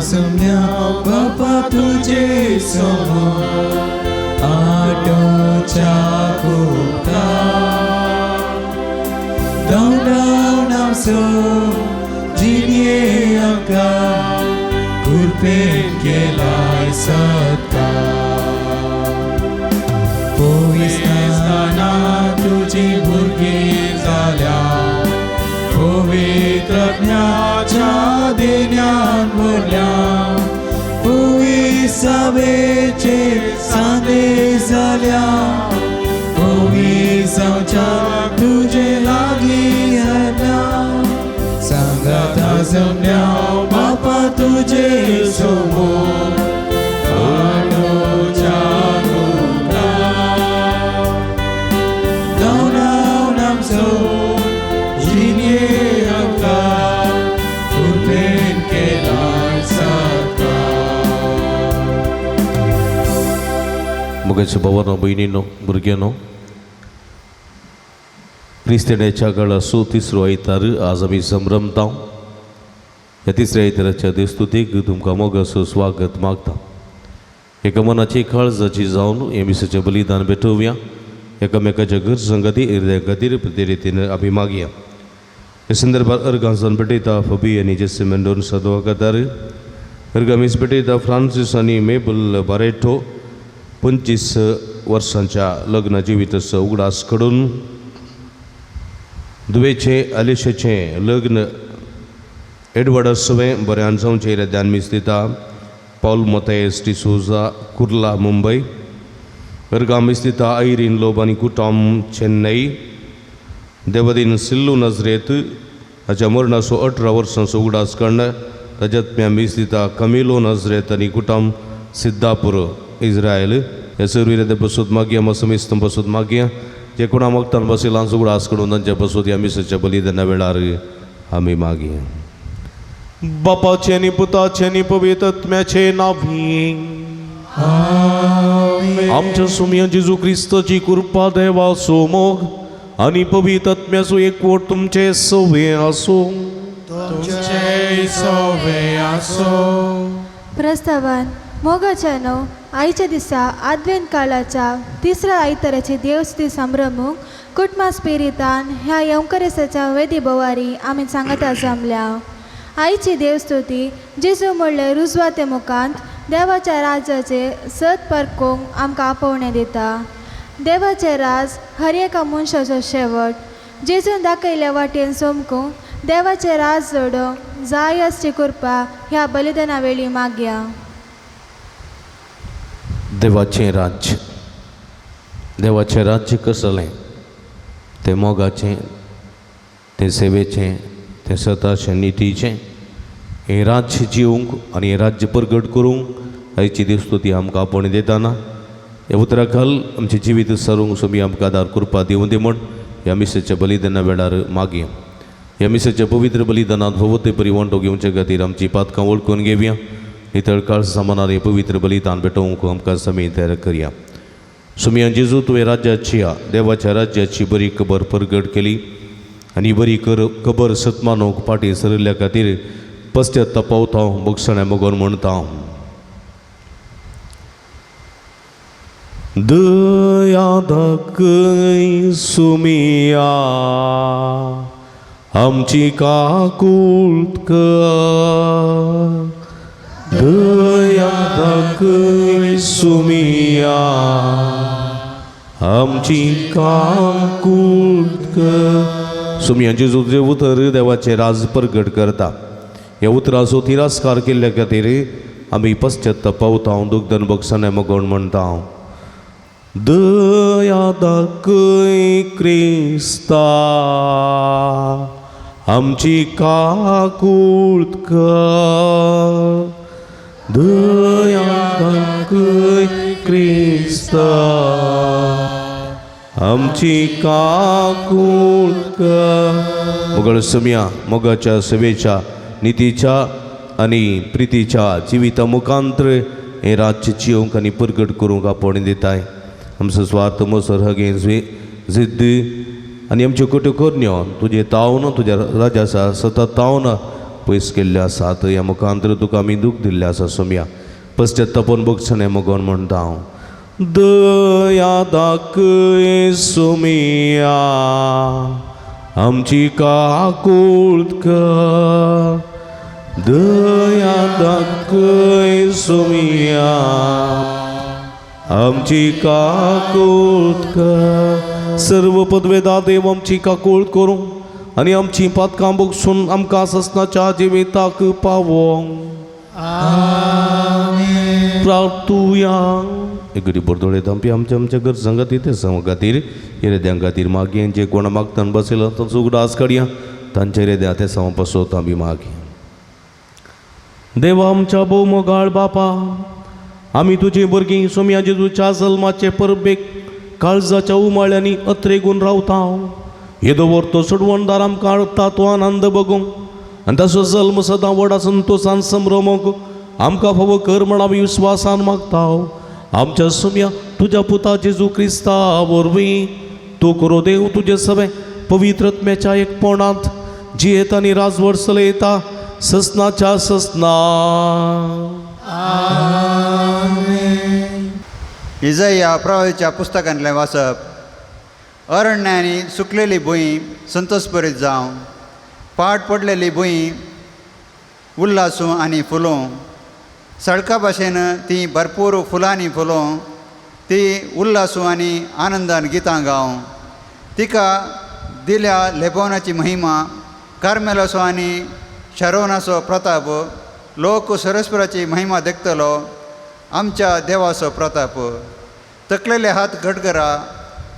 सम्या बापा तुझे समोर आटोच्या कोका डाऊन सो जिने आका कुरपेन केलाय सत्कार पोइस्ताना तुझी भुरगी जाल्या पवित्रज्ञाच्या देण्यान भरल्या पोविसावेचे सांदे जाल्या पोविसाच्या तुझे लागी आल्या सांगाता जमल्या बापा तुझे समोर आडोच्या कोपरा डाऊन आमचो मोगाच्या भावांनो भयणींनो भुरग्यांनो क्रिस्तांच्या काळाचो तिसरो आयतार आज आमी संभ्रमता ह्या तिसऱ्या आयताराच्या देस्तुतीक तुमकां मोगाचो स्वागत मागता एका मनाची काळजाची जावन हे मिसाचें बलिदान भेटोवया एकामेकाच्या गरजां खातीर हृदया खातीर प्रते रितीन आमी मागया हे संदर्भात अर्गांसान भेटयता फबी आनी जेसे मेंडोन सदवाकादार अर्गामीस भेटयता फ्रांसीस आनी मेबल बारेटो 25 वर्सांच्या लग्न जिविताचो उगडास कडून दुवेचे आलेशेचें लग्न एडवर्डसवें बऱ्यान जावचें रेद्यान मीस दिता पॉल मोतेस डिसोजा कुर्ला मुंबय अर्गामीस दिता आयरीन लोबानी कुटॉम चेन्नई देवदीन सिल्लू नजरेत हाच्या मरणाचो 18 वर्सांचो उगडास करणा ताज्यात मीस दिता कमिलो नजरेत आनी कुटॉम सिद्धापूर इस्रायल हे सर्व बसूत मागया मसमिस्तम बसूत मागया जे कोणा मगतान बसिलां उगडास कडून तांच्या बसूत ह्या मिसाच्या बलिदाना वेळार आमी मागया बापाचे आनी पुताचे आनी पवित्र आत्म्याचे नांवी आमच्या सुम्या जेजू क्रिस्ताची कृपा देवाचो मोग आनी पवित्र आत्म्याचो एकवट तुमचे सवे आसूं प्रस्तावान मोगाच्या न्हू आयच्या दिसा आदवेंत काळाच्या तिसऱ्या आयताराची देवस्तुती संभ्रमूक कुटुंबा स्पिरितान ह्या यंकरेसाच्या वेदी बोवारी आमी सांगता जमल्या आयची देवस्तुती जेजू म्हणले रुजवाते मुखांत देवाच्या राजाचे सत परकोंक आमकां आपोवणें दिता देवाचे राज हर एका मनशाचो शेवट जेजून दाखयल्या वाटेन सोमकूंक देवाचे राज जोडोवंक जाय आसची कृपा ह्या बलिदाना वेळी मागया देवाचें राज्य कसलें तें मोगाचें तें सेवेचें तें सताचें नितीचें हें राज्य जिवंक आनी हें राज्य प्रगट करूंक आयची दिवस्तुती आमकां आपण दिताना हे उतरा खाल आमचें जिवीत सरूंक सोबी आमकां आदार कृपा दिवं दी म्हण ह्या मिसाच्या बलिदाना वेळार मागया ह्या मिसाच्या पवित्र बलिदानांत भोवते परिवंटो घेवचे खातीर आमची पातकां वळखून घेवया नितळ काळ सामानार हे पवित्र बलिदान भेटोवंक आमकां समी तयार करया सुमया जेजू तुवें राज्याची देवाच्या राज्याची बरी खबर प्रगट केली आनी बरी खबर सत्मानोवंक पाटी सरयल्ल्या खातीर पश्चात्तापावता मोगसाण्या मोगोन म्हणटा दया दाखय सुमिया आमची काकूळट कर दया दाखय सुमिया आमची काकूळट कर सुमया जेजूचे उतर देवाचे राज प्रगट करता ह्या उतराचो तिरस्कार केल्ल्या खातीर आमी पश्चात्तापावता दुगदन बक्षाने मोगोन म्हणटा दया दाखय क्रिस्ता आमची काकूळट कर दया दाखय क्रिस्ता आमची काकूळका मोगळ सम्या मोगाच्या सेवेच्या नितीच्या आणि प्रितीच्या जिविता मुखांतर हे राज्य जिवंक आनी परगट करूंक आपण दिताय आमचो स्वार्थ मोसर हगे जिद्द आनी आमच्यो कटोकरण्यो तुजे तावन तुज्या राजासा सतत तावन पयस केल्ले आसात ह्या मुखांतर तुका आमी दूख दिल्लें आसा सम्या पश्चात्तापन बगचणे मोगोन म्हणटा हांव दया दाखय सम्या आमची काकूळका दया दाखय सम्या आमची काकूळका सर्व पदवेदार देव आमची काकूळ करूं आनी आमची पातकां बगसून आमकां ससनाच्या जिविताक पावोंक प्रार्थुया एक बरदोळे थांबी आमच्या आमच्या घर सांगाती ते खातीर येद्यां खातीर मागये जे कोण मागतान बसयला तो सुगडास काडया तांचे येद्या ते सम पासोत आमी मागया देवा आमच्या भोव मोगाळ बापा आमी तुजे भुरगीं सोम्या जेजूच्या जल्माचे परबेक काळजाच्या उमाळ्यांनी अत्रेगून रावता येदो व्हरतो सोडवणदार आमकां हाडटा तो आनंद बगूंक आनी ताचो जल्म सदां व्हडा संतोशान संभ्रमोंक आमकां फावो कर म्हण आमी विस्वासान मागता आमच्या सोम्या तुज्या पुता जेजू क्रिस्ता वरवीं तूं करो देव तुजे सवे पवित्रत्म्याच्या एकपणांत जियेता आनी राजवट चलयता ससनाच्या ससना इजाया प्रवादीच्या पुस्तकांतलें वाचप अरण्यानी सुकलेली भुंय संतोषभरीत जावं पाड पडलेली भुंय उल्हासूं आनी फुलों सडका भाशेन ती भरपूर फुलांनी फुलों ती उल्हासूं आनी आनंदान गितां गावं तिका दिल्या लेबोनाची महिमा कार्मेलोसो आनी शारोनाचो प्रताप लोक सरस्वराची महिमा देखतलो आमच्या देवाचो प्रताप तकलेले हात घट करा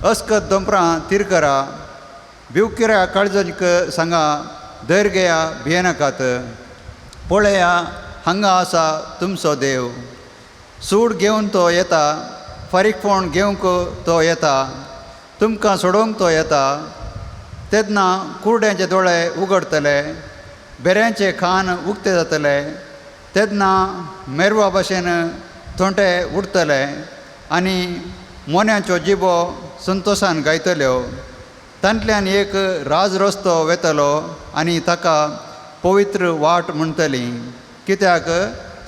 अस्कत दोंपरां तीर करा भिवकिऱ्या काळजांक सांगा धैर्य घेया भियेनाकात पळया हांगा आसा तुमचो देव सूड घेवन तो येता फारीकपण घेवंक तो येता तुमकां सोडोवंक तो येता तेन्ना कुरड्यांचे दोळे उगडतले बेऱ्यांचे खान उक्ते जातले तेन्ना मेरवा भाशेन थोंटे उडतले आनी मोन्यांच्यो जिबो संतोशान गायतल्यो तांतल्यान एक राज रस्तो वेतलो आनी ताका पवित्र वाट म्हणटली कित्याक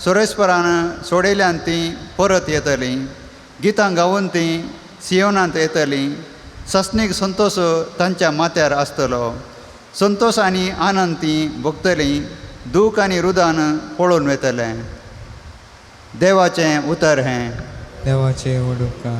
सोरेस्परान सोडयल्यान ती परत येतली गितां गावून ती सियोनांत येतली ससनीक संतोश तांच्या माथ्यार आसतलो संतोश आनी आनंद ती भोगतली दूख आनी रुदान पळोवन वेतलें देवाचें उतर हें देवाचे वडुका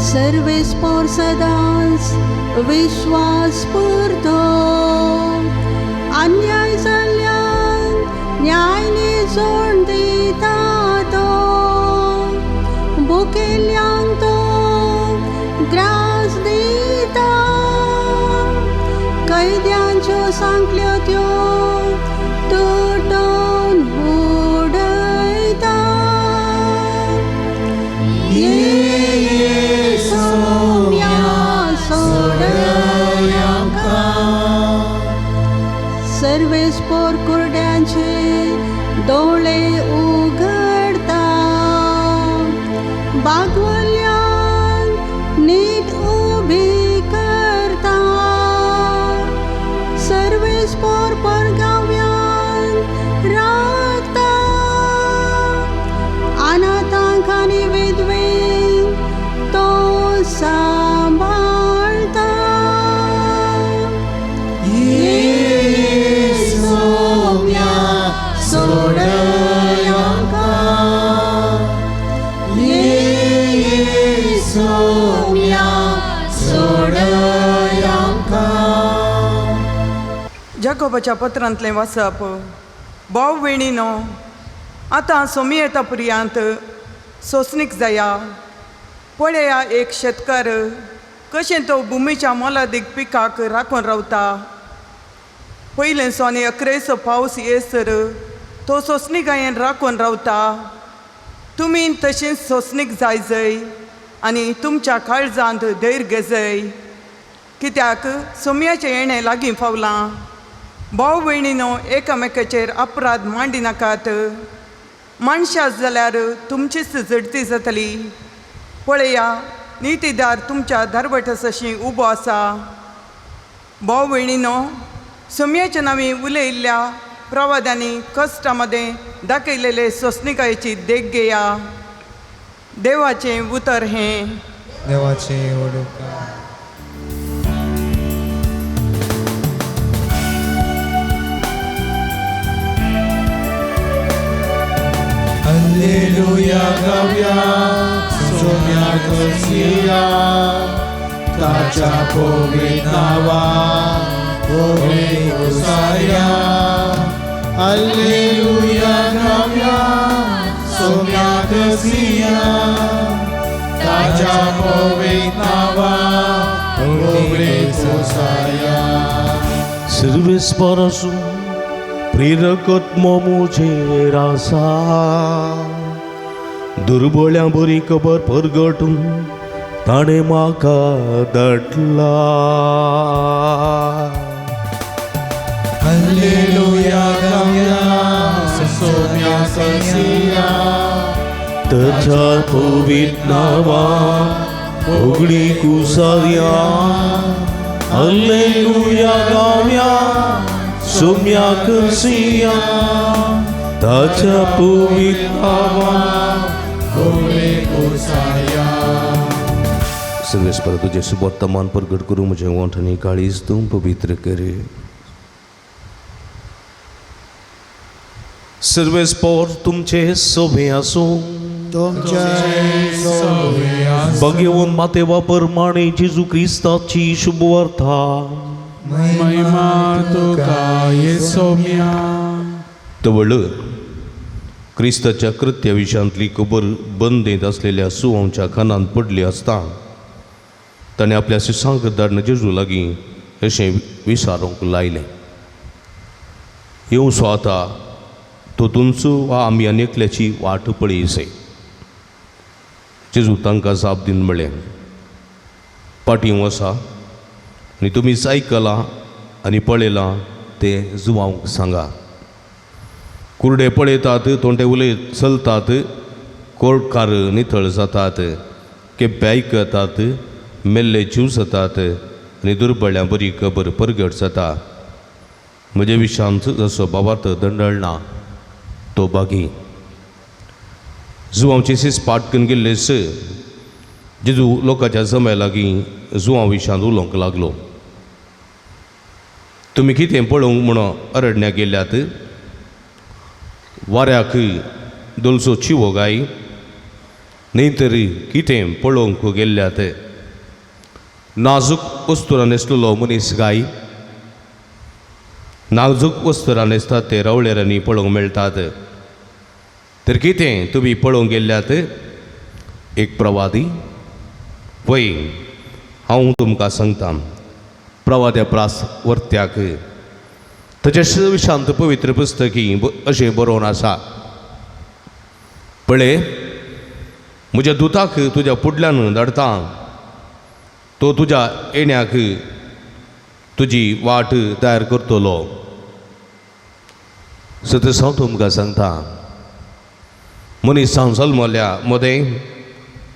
सर्वेस por सदांच विश्वास पुरतो अन्याय जाल्ल्यान न्यायने जोड दिता तो भुकेल्यांक तो ग्रास दिता कैद्यांच्यो सांकल्यो त्यो तुटोवन उडयता सर्वेस पोर कुरड्यांचे दोळे उगडता बागवल्यान नीट उबी करता सर्वेस पोर परगाव्यान राखता अनाथांक आनी विधवेंक तो सांबाळता जाकोबाच्या पत्रांतलें वाचप. भाव भयणीनो, आतां सोमी येता पर्यंत सोंसणीक जाया. पळया एक शेतकार कशें तो भुमीच्या मोलादीक पिकाक राखून रावता. पयलेंसो आनी अकरेचो पावस येसर तो सोंसणीकायेन राखून रावता. तुमी तशींच सोंसणीक जाय आनी तुमच्या काळजांत धैर्य घेजय, कित्याक सोमयाचें येणें लागीं पावलां. भाव भयणीनो, एकामेकाचेर अपराध मांडी नाकात. माणशां जाल्यार तुमचीच झडती जातली. पळया, नितीदार तुमच्या दारवटसाशी उबो आसा. भाव भयणीनो, सोमयाच्या नांवी उलयिल्ल्या प्रवाद्यांनी कश्टां मदें दाखयलेले सोंसणीकायेची देख घेया. देवाचें उतर हें. देवाचे ओडुका. Alleluia गाऊया, सोम्या करसिया, ताच्या पवित्र नावान होवे उसाया. Alleluia गाऊया, सोम्या करसिया, ताच्या पवित्र नावान होवे उसाया. सर्वेस्परासु प्रेरकत्म मुझेर आसा. दुर्बळ्यां बरी खबर परगटून ताणें म्हाका धाडला. Alleluia गाऊया, सोम्या करसिया, ताच्या पवित्र नावान उगडी कुसाया. Alleluia गाऊया, सोम्या करसिया, ताच्या पवित्र नावान होवे उसाया. सर्वेस्पर तुझे सुवर्तमान प्रगट करू म्हजे ओंठ आनी काळीज तूं पवित्र करे. सर्वेस्पर तुमचे सोबे आसूं. भगवंत मातेवा परमाणे जेजू क्रिस्ताची शुभवार्ता. महिमा तुका येसोम्या. तवळ क्रिस्ताच्या कृत्या विशयांतली खबर बंदेत असलेल्या सुवांच्या कानांत पडली आसता ताणें आपल्या शिसांक धाडून जेजू लागीं अशें विचारूंक लायलें. येवचो आता तो तुमचो वा आमी आनी एकल्याची वाट पळयसे. जेजू तांकां जाप दिवन म्हळें, पाटी वसा आनी तुमीच आयकलां आनी पळयलां तें जुवांक सांगा. कुर्डे पळयतात, तोंडे उलयत चलतात, कोळकार नितळ जातात, केप्पे आयकतात, मेल्ले जीव जातात आनी दुर्बळ्यां बरी खबर परगट जाता. म्हजे विशांत जसो बाबार्थ दंडळना तो बागी. जुवांची सीस पाटकन गेल्लेस जेजू लोकांच्या जम्या लागीं जुवां विशांत उलोवंक लागलो. तुमी कितें पळोवंक म्हणून अरण्याक गेल्यात? वाऱ्याक दोलसो चिवो गाय? न्ही तरी कितें पळोवंक गेल्ल्यात? नाजूक वस्तुरां न्हेसलेलो मनीस गाय? नाजूक वस्तुरां न्हेसतात ते रवळेरांनी पळोवंक मेळटात. तर कितें तुमी पळोवंक गेल्ल्यात? एक प्रवादी? पळय, हांव तुमकां सांगता, प्रवाद्या प्रास वर्त्याक ताच्या विशांत पवित्र पुस्तकी अशें बरोवन आसा, पळय, म्हज्या दुताक तुज्या फुडल्यान धाडटा, तो तुज्या येण्याक तुजी वाट तयार करतलो. सतत हांव तुमकां सांगता, मनीस जल्मल्या मदें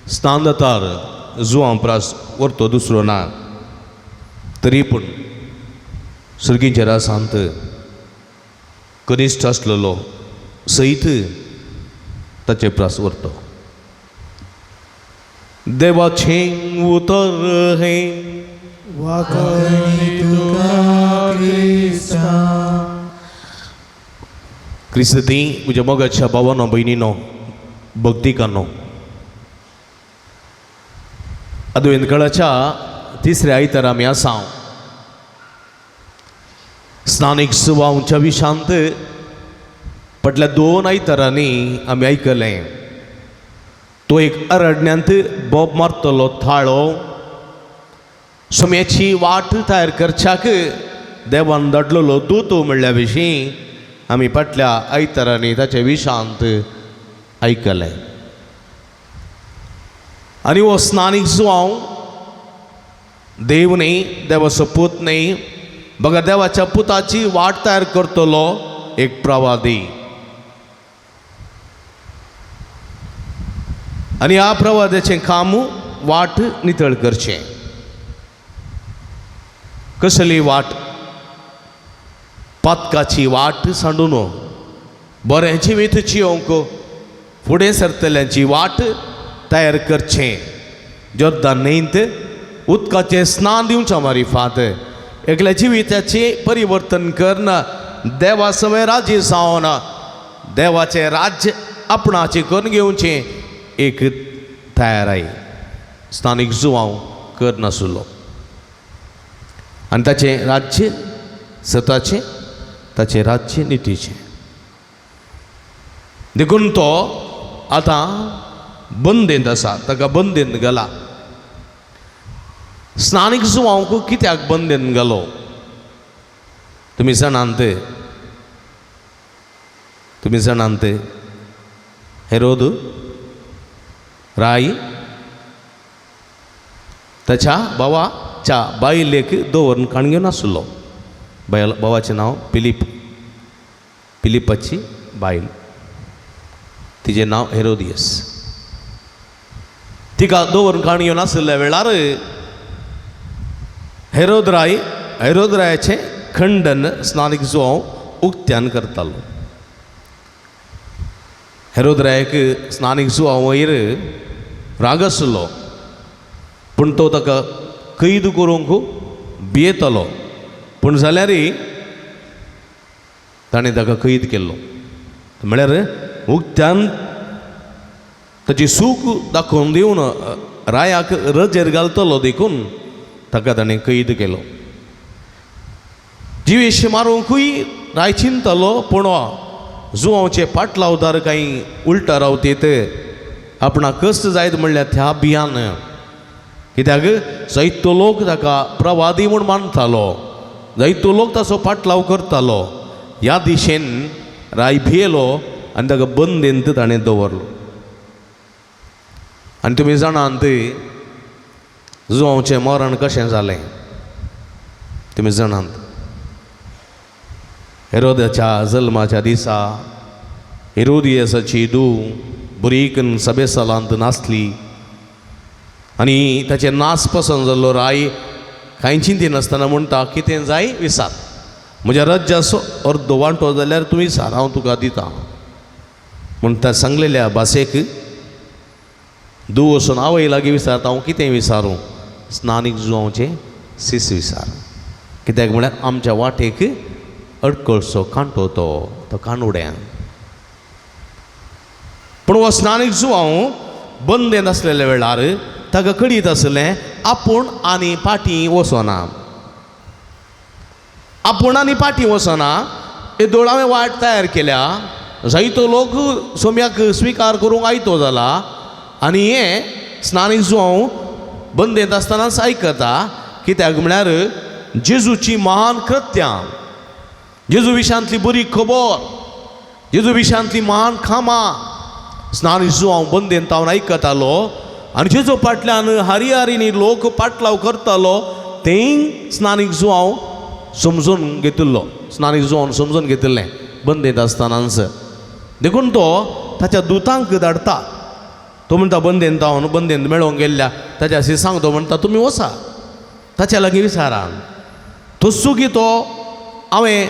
स्नान जातार जुवां प्रास व्हरतो दुसरो ना, तरी पूण सर्गीच्या रासांत कनिश्ट आसलेलो सयत ताचे प्रास व्हरतो. देवाचें उतर हें. वाकणी तुका क्रिस्ता. क्रिस्ती म्हज्या मोगाच्या भावानो भयणीनो भक्तिकानो, अद्वैत काळाच्या तिसऱ्या आयतार आमी आसा. स्नानीक सुवांच्या विशांत फाटल्या 2 आयतारांनी आमी आयकलें तो एक अरण्यांत बोब मारतलो थाळो सोम्याची वाट तयार करच्याक देवान धाडलेलो दूत म्हणल्या विशीं आमी फाटल्या आयतारांनी ताचे विशांत आयकलें. आनी हो स्नानीक सुवांव देव न्ही, देवाचो पूत न्ही, बघा देवाच्या पुताची वाट तयार करतलो एक प्रवादी. आनी ह्या प्रवाद्याचें काम वाट नितळ करचें. कसली वाट? पातकाची वाट सांडून बरें जिवीत जियोंक फुडें सरतल्यांची वाट तयार करचें. जोर्दान न्हंयत उदकाचें स्नान दिवच्या मारिफात एकल्या जिविताचें परिवर्तन करना देवा समें राजी जावन देवाचें राज्य आपणाचें करून घेवचें एक तयाराय स्नानीक सुवांव करनासलो. आनी ताचें राज्य सताचें, ताचें राज्य नितीचें. देखून तो आतां बंदेंत आसा, ताका बंदेंत गेला. स्नानीक सुवांवक कित्याक बंदेंत गेलो तुमी जाणांत? तुमी जाणांत? हेरोद राय ताच्या भावाच्या बायलेक दवरून काण घेवन आसलो. भावाचें नांव पिलिपाची बायल, तिचें नांव हेरोदियस. तिका दवरून काण घेवन आसल्या वेळार हेरोदरायाचें खंडन स्नानीक सुवांव उक्त्यान करतालो. हेरोदरायाक स्नानीक सुवांव वयर राग आसलो, पूण तो ताका कैद करूंक भियेतालो. पूण जाल्यार ताणें ताका कैद केल्लो. म्हळ्यार उक्त्यान ताची सूख दाखोवन दिवन रायाक रजेर घालतलो देखून ताका ताणें कैद केलो. जिवेश मारूंकूय राय चिंतलो, पूण जुवांवचे पाटलावदार कांय उलटा रावतेत आपणाक कश्ट जायत म्हणल्यार त्या भियान. कित्याक जायतो लोक ताका प्रवादी म्हूण मानतालो, जायतो लोक ताचो पाटलाव करतालो. ह्या दिशेन राय भियेलो आनी ताका बंदेंत ताणें दवरलो. आनी तुमी जाणात जुवांवचें मरण कशें जालें? तुमी जाणात हेरोदाच्या जल्माच्या दिसा हेरोदियसाची धूव बरी करून सभेसालांत नासली आनी ताचें नास पसंद जाल्लो राय कांय चिंतिनासतना म्हणटा कितें जाय विचार, म्हज्या राज्याचो अर्दो वांटो जाल्यार तूं विचार, हांव तुका दितां. म्हूण त्या सांगलेल्या भासेक धूव वचून आवय लागीं विचारता, हांव कितें विचारूं? स्नानीक जुवांवचें सीस विचार. कित्याक म्हळ्यार आमच्या वाटेक अडकळसो कांटो तो कानुड्यां. पूण हो स्नानीक जुवांव बंदेंत आसलेल्या वेळार ताका कळीत आसलें आपूण आनी फाटीं वचना. आपूण आनी फाटीं वचना. हे दोळावे वाट तयार केल्या, जायतो लोक सोम्याक स्विकार करूंक आयतो जाला आनी हें स्नानीक जुवांव बंदेंत आसतनाच आयकता. कित्याक म्हळ्यार जेजूची महान कृत्यां, जेजू विशांतली बरी खबर, जेजू विशांतली महान खामां स्नानीक जुवांव बंदेंत हांव आयकतालो. आनी जेजू फाटल्यान हारी लोक पाटलाव करतालो तें स्नानीक जुवांव समजून घेतिल्लो. स्नानीक जुवांव समजून घेतिल्लें बंदेंत आसतनाच. देखून तो ताच्या दुतांक धाडटा. तो म्हणटा बंदेंत मेळोवंक गेल्ल्या ताच्या सिसांक तो म्हणटा तुमी वचा, ताच्या लागीं विचारा. तस्सुकी तो हांवें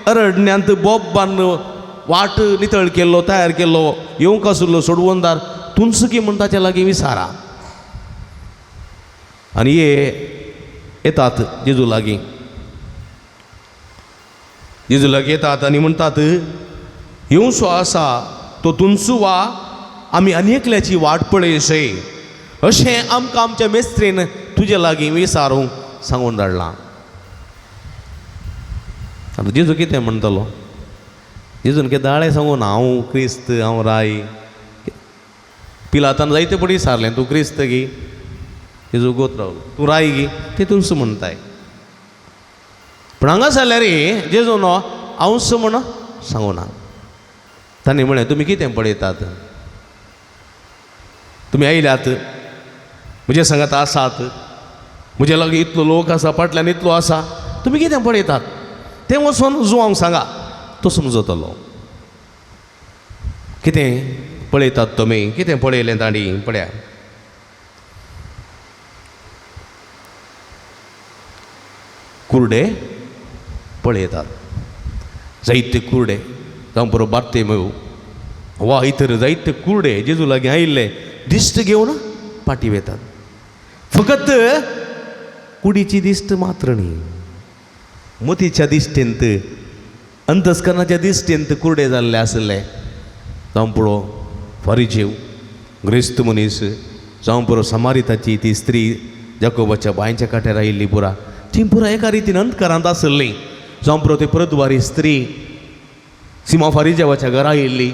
अरण्यांत बोब्बान वाट नितळ केल्लो, तयार केल्लो, येवंक आशिल्लो सोडवंदार तुमसुकी म्हूण ताच्या लागीं विचारा. आनी येतात जेजू लागीं. जेजू लागीं येतात आनी म्हणटात येवचो आसा तो तुमचो वा आमी आनी एकल्याची वाट पळयशे अशें आमकां आमच्या मेस्त्रीन तुजे लागीं विचारूंक सांगून धाडलां. आतां जेजू कितें म्हणटलो जेजून कितें दाळे सांगून हांव क्रिस्त हांव राय पिलातान जायते पडी सारलें तूं क्रिस्त गी जेजू गोत रावलो तूं राय गी तितूनच म्हणटाय पूण हांगा जाल्यार जेजू न्हू हांवच म्हण सांगूना ताणें म्हळें तुमी कितें पळयतात तुमी आयल्यात म्हजे सांगात आसात म्हजे लागीं इतलो लोक आसा फाटल्यान इतलो आसा तुमी कितें पळयतात तें वचून जुवांक सांगा तो समजतलो कितें पळयतात तुमी कितें पळयलें ताणी पळया कुर्डे पळयतात जायते कुर्डे जावं बरो बार्तेमेव वा इतर जायते कुर्डे जेजू लागीं आयिल्ले दिश्ट घेवन पाटी वेतात फकत कुडीची दिश्ट मात्र न्ही मतीच्या दिश्टेंत अंतस्करणाच्या दिश्टेंत कुर्डे जाल्ले आसले जावं पुरो फारिजेव ग्रेस्त मनीस जावं पुरो समारिताची ती स्त्री जाकोबाच्या बांयच्या काट्यार आयिल्ली पुरा ती पुरा एका रितीन अंतकारांत आसली जावं पुरो ती परतवारी स्त्री सिमा फारिजेवाच्या घरा आयिल्ली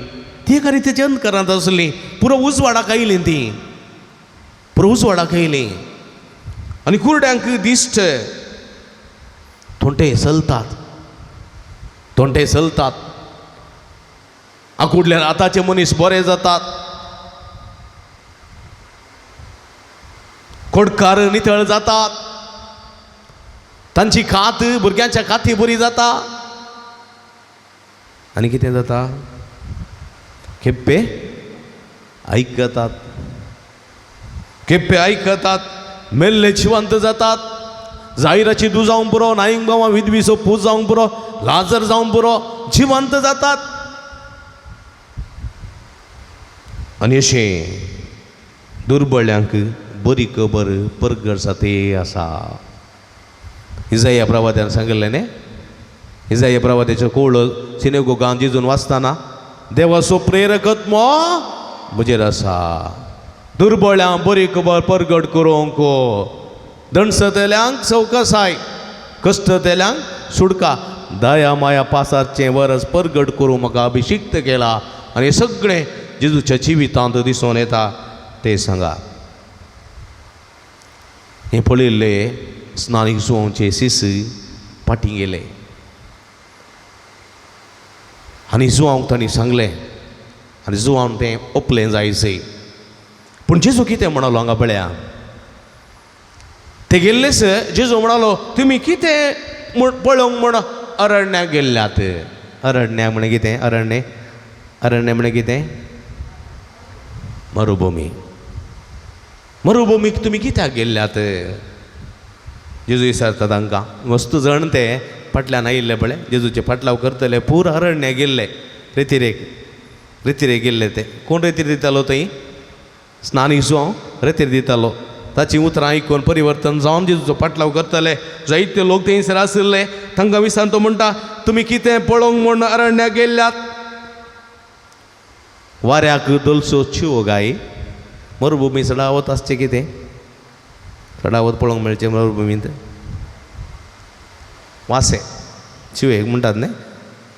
ती एका रितीची अंतकारांत आसली पुरो उजवाडाक आयली ती पुरो उजवाडाक आयली आनी कुर्ड्यांक दिश्ट थोंटे चलतात आकुडल्यान आतांचे मनीस बरे जातात कोडकार नितळ जातात तांची कात भुरग्यांच्या काती बरी जाता आनी कितें जाता केप्पे आयकतात मेल्ले जिवंत जातात जायराची दूं जावं पुरो नाईक बाबा विधवीचो पूत जावं पुरो लाजर जावं पुरो जिवंत जातात आनी अशें दुर्बळ्यांक बरी खबर परगट जाते आसा इजाया प्रवाद्यान सांगिल्लें न्ही इजाया प्रवाद्याचो कोवळो सिनेगोगांत जिजून वाचताना देवाचो प्रेरकत्व म्हजेर आसा दुर्बळ्यांक बरी खबर परगट करूंक दणसतल्यांक चवकसाय कश्टतल्यांक सुडका दया माया पासारचें वरस परगट करूंक म्हाका अभिशिक्त केला आनी सगळें जेजूच्या जिवितांत दिसून येता तें सांगा हें पळयल्ले स्नानीक जुवांचे सीस फाटीं गेले आनी जुवांक तांणी सांगलें आनी जुवान तें ओपलें जायचें पूण जेजू कितें म्हणलो हांगा पळया ते गेल्लेच जेजू म्हणालो तुमी कितें पळोवंक म्हण अरण्याक गेल्ल्यात अरण्या म्हणे कितें अरण्य म्हणे कितें मरुभुमीक तुमी कित्याक गेल्ल्यात जेजू विचारता तांकां वस्तू जण ते फाटल्यान आयिल्ले पळय जेजूचे फाटलाव करतले पूर अरण्या गेल्ले रेतीरेक गेल्ले ते कोण रेतीर दितालो थंय स्नानीक जुवांव रेतीर दितालो ताची उतरां आयकून परिवर्तन जावन जेजूचो फाटलाव करतले जायते लोक थंयसर आसले तांकां विचारून तो म्हणटा तुमी कितें पळोवंक म्हण अरण्याक गेल्ल्यात वाऱ्याक दलसो चिवो गाय मरुभुमी चडावत आसचें कितें चडावत पळोवंक मेळचें मरुभुमींत वासे चिवेक म्हणटात न्ही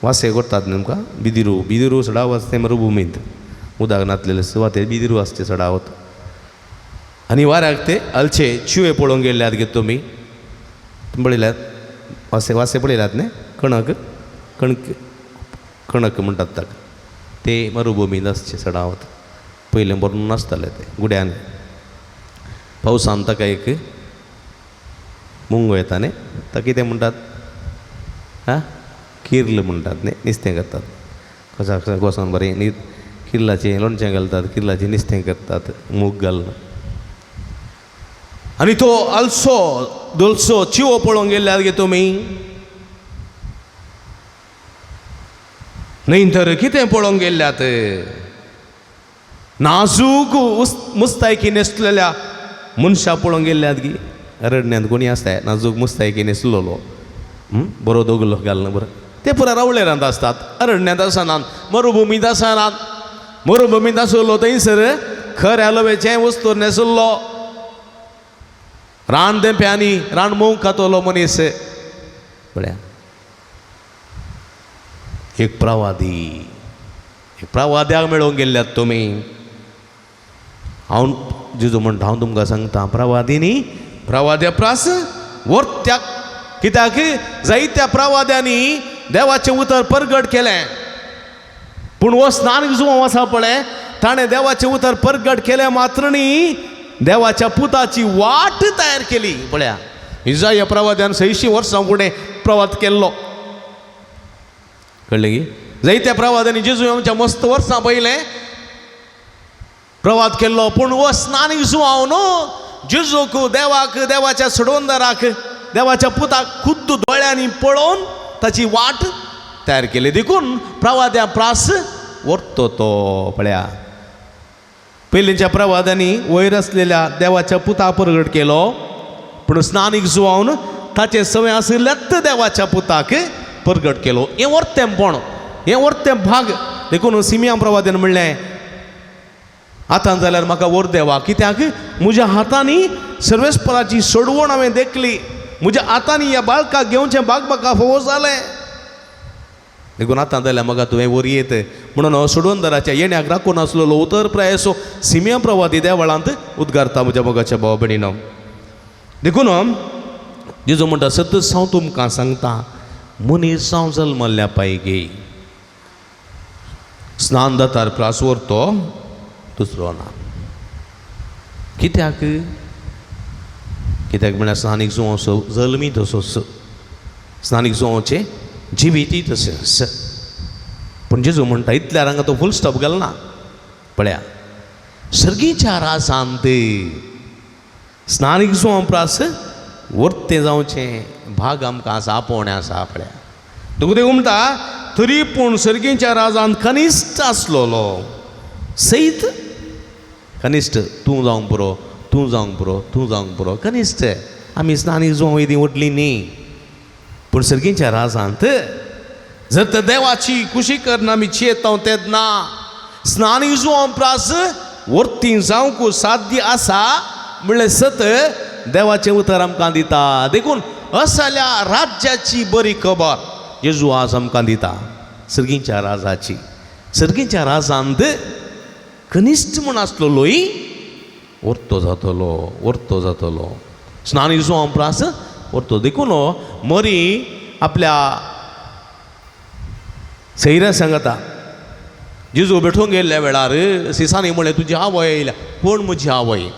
वासे करतात न्ही तुमकां बिदिरू चडावत आसता मरुभुमींत उदक नातलेले सुवातेर बिदिरू आसचे चडावत आनी वाऱ्याक ते हलचे चिवे पळोवंक गेल्ल्यात गे तुमी पळयल्यात वासे पळयल्यात न्ही कणक म्हणटात ताका ते मरुभुमींत आसचे चडावत पयलें बरोवन नासताले ते गुड्यान पावसान ताका एक मुंगो येता न्ही ताका कितें म्हणटात किर्ल म्हणटात न्ही नुस्तें करतात कशाक वचोन बरें किर्लाचें लोणचें घालतात किर्लाचें नुस्तें करतात मूग घालून आनी तो आलसो दलसो चिवो पळोवंक गेल्यात गे तुमी न्हय तर कितें पळोवंक गेल्यात नाजूक मुस्तायकी न्हेसलेल्या मनशा पळोवंक गेल्यात गी अरण्यांत कोणी आसता नाजूक मुस्तायकी न्हेसलेलो बरो दोगलो घालना बरो ते पुरा रावळेरांत आसतात अरण्यांत आसनात मरुभुमींत आसनात मरुभुमींत आसलो थंयसर खऱ्या लवेचें वस्तूर न्हेसल्लो रान देंप्यांनी रान मोग खातलो मनीस पळया एक प्रवाद्याक मेळोवन गेल्ल्यात तुमी. हांव जेजू म्हणटा हांव तुमकां सांगता प्रवादी न्ही प्रवाद्या प्रास वर्त्याक. कित्याक जायत्या प्रवाद्यांनी देवाचें उतर परगट केलें. पूण हो स्नानीक जो आसा पळय ताणें देवाचें उतर परगट केलें मात्र न्ही देवाच्या पुताची वाट तयार केली. पळया इस्रायल प्रवाद्यान 600 वर्सां फुडें प्रवाद केल्लो. कळ्ळें की जायत्या प्रवाद्यांनी जेजू आमच्या मस्त वर्सां पयलें प्रवाद केल्लो. पूण हो स्नानीक जो हांव न्हू जेजूक देवाक देवाच्या सडोंदराक देवाच्या पुताक खुद्द दोळ्यांनी पळोवन ताची वाट तयार केली. देखून प्रवाद्या प्रास व्हरतो तो. पळया पयलींच्या प्रवाद्यांनी वयर आसलेल्या देवाच्या पुता परगट केलो. पूण स्नानीक जुवावन ताचे सवय आशिल्ल्यात देवाच्या पुताक परगट केलो. हें वर्तेंपण हें वर्तें भाग. देखून सिमियोन प्रवाद्यान म्हणलें आतां जाल्यार म्हाका व्हर देवा. कित्याक म्हज्या हातांनी सर्वेस्पराची सोडवण हांवें देखली. म्हज्या हातांनी ह्या बाळकाक घेवचें भाग म्हाका फोव जालें. देखून आतां जाल्यार म्हाका तुवें व्हर येत म्हणून सोडवणदाराच्या येण्याक राखून आसलेलो उतर प्रयासो सिमियोन प्रवादी देवळांत उद्गारता म्हज्या मोगाच्या भाव भयणीनो. देखून जेजू म्हणटा सतत हांव तुमकां सांगता मनीस हांव जल्मल्ल्या पायगी स्नान जातार प्रास व्हरतो दुसरो ना. कित्याक म्हळ्यार स्नानीक जुवांचो जल्मी तसोच स्नानीक जुवांचे जिविती तशेंच. पूण जेजू म्हणटा इतल्यार हांगा तो फूल स्टॉप घाल ना. पळया सर्गीच्या राजांत स्नानीक जुवां प्रास वर्तें जावचें भाग आमकां आसा आपोवणें आसा. पळया तुका ते म्हणटा तरी पूण सर्गीच्या राजांत कनिश्ट आसलोलो सैत कनिश्ट तूं जावंक पुरो तूं जावंक पुरो तूं जावंक पुरो कनिश्ट. आमी स्नानीक जुवां वेदी वटली न्ही. पूण सर्गीच्या राजांत जर तर देवाची कुशी करना आमी चेताव तेन्ना स्नानीक जुवां प्रास वर्ती जावंक साध्य आसा म्हणलें सत देवाचें उतर आमकां दिता. देखून असल्या राज्याची बरी खबर जेजू आज आमकां दिता सर्गीच्या राजाची. सर्गीच्या राजांत कनिश्ट म्हूण आसलोलोय वर्तो जातलो स्नानीक जुवां प्रास व्हरतो. देखून मरी आपल्या सैऱ्या सांगता जेजू बेठून गेल्ल्या वेळार सिसांनी म्हळें तुजी आवय येयल्या. कोण म्हजी आवय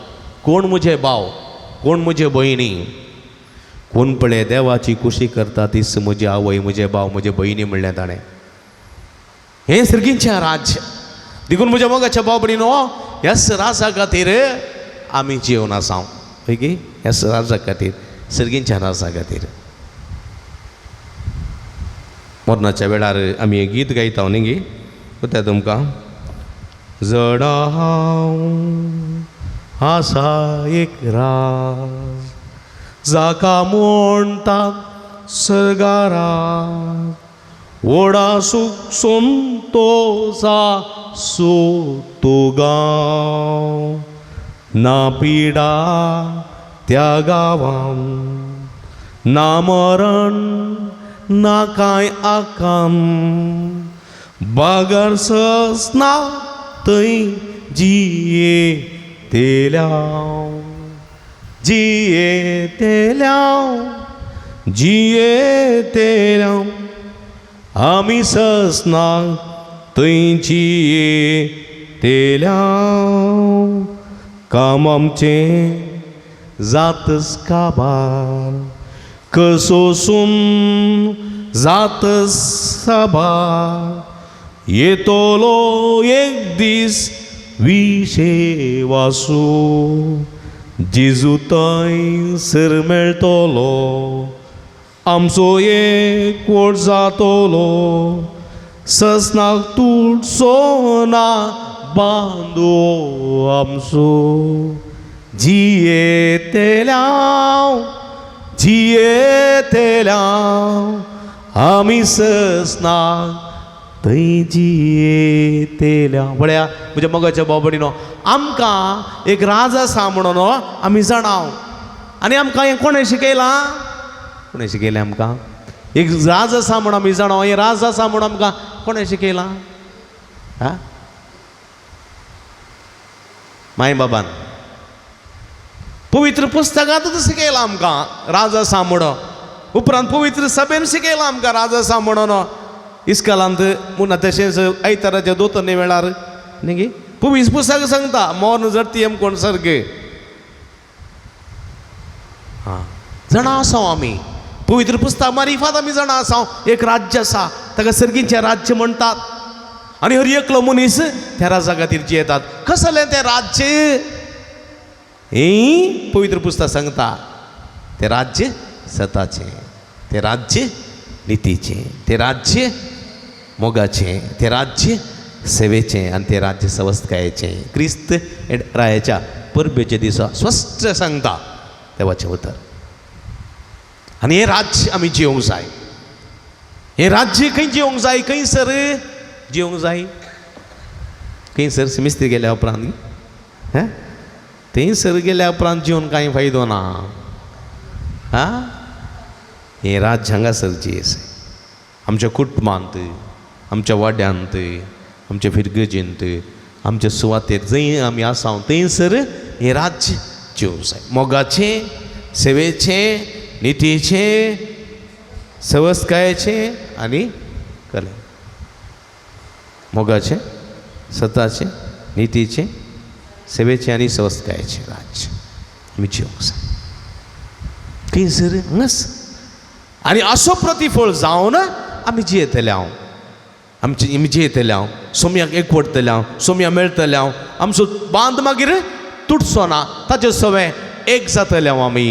कोण म्हजे भाव कोण म्हजे भयणी. कोण पळय देवाची कुशी करता तीच म्हजी आवय म्हजे भाव म्हजे भयणी म्हणलें ताणें. हें सर्गीचें राज्य. देखून म्हज्या मोगाच्या भाव भयणीनो ह्याच राजा खातीर आमी जिवन आसांव. ओके ह्याच राजा खातीर सर्गीच्या राजा खातीर. मरणाच्या वेळार आमी एक गीत गायता न्ही गे तें तुमकां जडा हांव आसा एक राज जाका म्हणटा सर्गाराक व्हडा सूख संतोषा तो गांव ना पिडा त्या गांवान ना मरण ना कांय आकाम बागर ससना थंय जियेतेल्या आमी ससना थंय जियेतेल्या काम आमचें जातस काबार कसोसून जातस साबार येतलो एक दीस विशे वासू जेजू थंयसर मेळटलो आमचो एक वट जातलो ससनाक तुटचो ना बांदो आमचो जियेतेल्या आमी ससनाक थंय जियेतेल्या. म्हळ्या म्हज्या मोगाच्या भाव भयणीनो आमकां एक राज आसा म्हणून आमी जाणाव. आनी आमकां हें कोणें शिकयलां आमकां एक राज आसा म्हणून आमी जाणाव. हें राज आसा म्हणून आमकां कोणे शिकयला हा माय बाबान पवित्र पुस्तकांतच शिकयला आमकां राज आसा म्हणून उपरांत पवित्र सभेन शिकयला आमकां राज आसा म्हणून इस्कॉलांत म्हूण तशेंच आयताराच्या दोतोरने वेळार न्ही पवित्र पुस्तक सांगता मोर्न जर्तियम कोण सारके हां जाणा आसा आमी पवित्र पुस्तक मारिफात आमी जाणा आसा एक राज्य आसा ताका सर्गीचें राज्य म्हणटात आनी हर एकलो मनीस त्या राजा खातीर जियेतात कसलें तें राज्य ही पवित्र पुस्तक सांगता तें राज्य सताचें तें राज्य नितीचें तें राज्य मोगाचें तें राज्य सेवेचें आनी तें राज्य सवस्थकायेचें क्रिस्त रायाच्या परबेच्या दिसा स्पश्ट सांगता देवाचें उतर आनी हें राज्य आमी जियोंक जाय हें राज्य खंय जियोंक जाय खंयसर जियोंक जाय खंयसर मिस्त्री गेल्या उपरांत हें थंयसर गेल्या उपरांत जिवन कांय फायदो ना हा हें राज्य हांगासर जियेस आमच्या कुटुंबांत आमच्या वाड्यांत आमच्या फिरगजेंत आमच्या सुवातेर जंय आमी आसा थंयसर हें राज्य जिवंक जाय मोगाचें सेवेचें नितीचें सवस्थकायेचें आनी कले मोगाचें सताचें नितीचें सेवेचें आनी सवस्थकायेचें राज्य आमी जिवंक जाय खंयसर हांगाच आनी असो प्रतिफळ जावन आमी जियेतले हांव आमी जियेतले हांव सोम्याक एकवटतले हांव सोम्या मेळटले हांव आमचो बांद मागीर तुटचो ना ताचे सवें एक जातले हांव आमी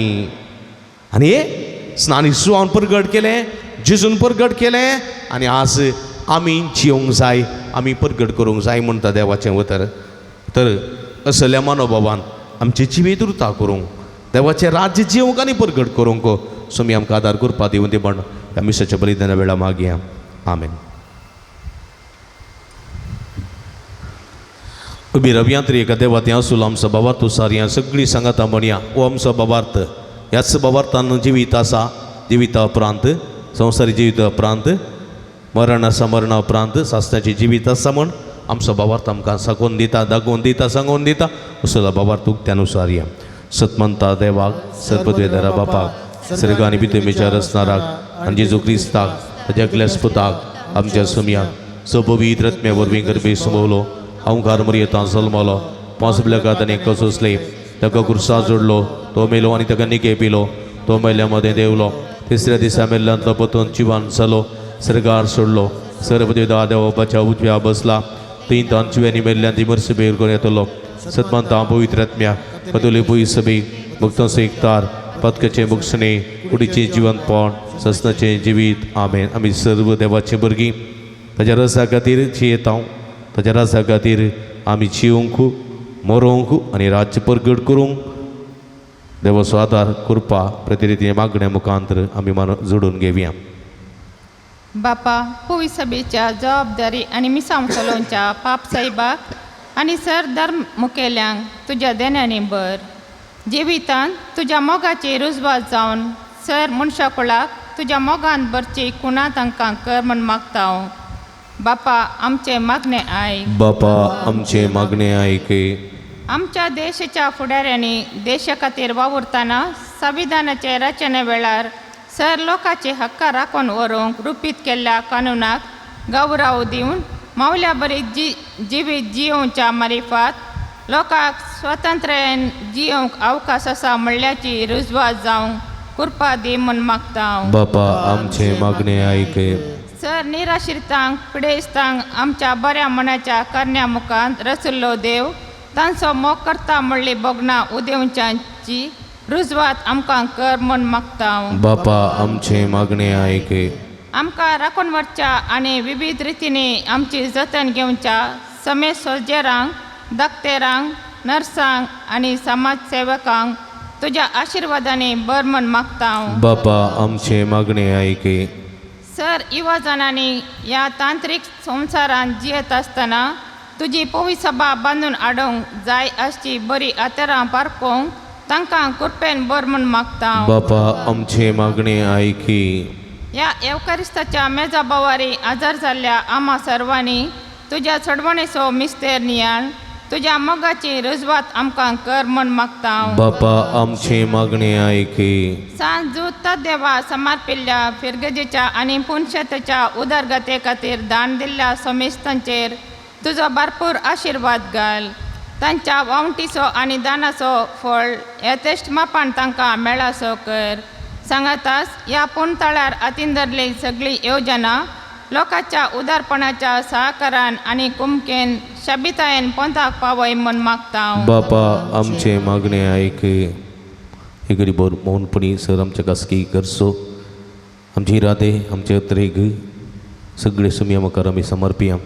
आनी हे स्नान सुवान परगट केलें जेजून परगट केलें आनी आज आमी जियोंक जाय आमी परगट करूंक जाय म्हणटा देवाचें उतर तर असल्या मनोभावान आमची जिवीत उरता करूंक देवाचें राज्य जियोंक आनी परगट करूंक सोमी आमकां आदार करपा दिवन ती म्हण ह्या मिसाच्या बलिदाना वेळा मागया आमेन उबी रव्यांतरी एका देवात आसूल आमचो बाबार्थ सारया सगळीं सांगाता म्हणया ओ आमचो बाबार्थ ह्याच बाबार्थान जिवीत आसा जिविता उपरांत संवसारी जिविता उपरांत मरण आसा मरणा उपरांत सासण्याची जिवीत आसा म्हण आमचो बाबार्थ आमकां साकोवन दिता दाखोवन दिता सांगून दिता असो बाबार्थ उक्त्यानुसार या सतमंता देवाक सर्पद्वेदरा बापाक सर्ग आनी भितर असणाराक आनी जेजू क्रिस्ताक ताच्या एकल्याच पुताक आमच्या सुमयाक सपवीत रत्म्या वरवीं गरबे सुमवलो अवंकार मर्यता जल्मलो पांच ताणें कसोसले ताका कुर्सा जोडलो तो मेलो आनी ताका निके पिलो तो मेल्या मदें देवलो तिसऱ्या दिसा मेल्ल्यान परतून जिवान जालो सर्गार सोडलो सर्वदेदा देवाच्या उजव्या बसला तीन तांचव्यांनी मेल्ल्यान दिमर्स बेर करून येतलो सतमंता पवित्र आत्म्या कतोली पुई सभी भक्तांचो एकतार पदकाचें भुक्षणे कुडीचें जिवंतपण ससनाचें जिवीत आमेन आमी सर्व देवाचीं भुरगीं ताच्या रसा खातीर जियेता ताच्या रसा खातीर आमी जिवंक मरोंक आनी राज्य परगट करूंक देवाचो आदार कृपा प्रतिरितीन मागण्या मुखांतर आमी जोडून घेवया बापा पुवी सभेच्या जबाबदारी आनी मिसांवलोंच्या पाप साहिबाक आनी सर धर्म मुखेल्यांक तुज्या देण्यानी बर जिवितांत तुज्या मोगाची रुजवात जावन सर मनशाकुळाक तुज्या मोगान बरची कुणा तांकां कर म्हण मागता हांव बापा आमचे मागणे आयक बापा आमचे मागणे आयक आमच्या देशाच्या फुडाऱ्यांनी देशा खातीर वावुरतना संविधानाचे रचने वेळार सर लोकांचे हक्क राखून व्हरूंक रुपीत केल्ल्या कानुनाक गौरव दिवन मावल्या बरी जिवीत जियोवच्या मारिफात लोकांक स्वतंत्र्यान जियोवंक अवकाश आसा म्हणल्याची रुजवात जावंक कृपा दी म्हूण मागता हांव बापा आमचे मागणे आयक सर निराश्रितांक पिडेस्तांक आमच्या बऱ्या मनाच्या करण्या मुखांत रचल्लो देव तांचो मोग करता म्हणली बोगना उदेवच्यांची रुजवात आमकां कर म्हूण मागता हांव बापा आमचे मागणे आयक आमकां राखून व्हरच्या आनी विविध रितींनी आमची जतन घेवच्या समेत सोजेरांक दाक्तेरांक नर्सांक आनी समाज सेवकांक तुज्या आशिर्वादांनी बर म्हूण मागता हांव बापा आमचे मागणे आयक सर युवा जाणांनी ह्या तांत्रीक संवसारांत जियेत आसतना तुजी पवी सभा बांदून हाडूंक जाय आसची बरी आतरां पारखूंक तांकां कृपेन बर म्हूण मागता हांव बापा आमचे मागणे आयकी या एवकारिस्ताच्या मेजाबावारी आजार जाल्ल्या आम्हा सर्वांनी तुज्या चडवणेचो मिस्तेर नियाळ तुज्या मोगाची रुजवात आमकां कर म्हण मागता बापा आमचे मागणे ऐके. सांजूत देवा समर्पिल्ल्या फिरगजेच्या आणि पुणशतेच्या उदरगते खातीर दान दिल्ल्या समेस्तांचेर तुजो भरपूर आशिर्वाद घाल. तांच्या वावंटीचो आनी दानाचो फळ यथेश्ट मापान तांकां मेळासो कर. सांगाताच ह्या पुणतळ्यार आतिंदरली सगळी येवजना लोकांच्या उदारपणाच्या सहकारान आनी कुमकेन शबितायेन पोंताक पावय म्हण मागता बापा आमचे मागणे ऐके. हे गरीबोर मौनपणी सर आमच्या कासकी करसो. आमची राधे आमचे अत्रेग सगळे सुमिया मकार आम्ही समर्पिया.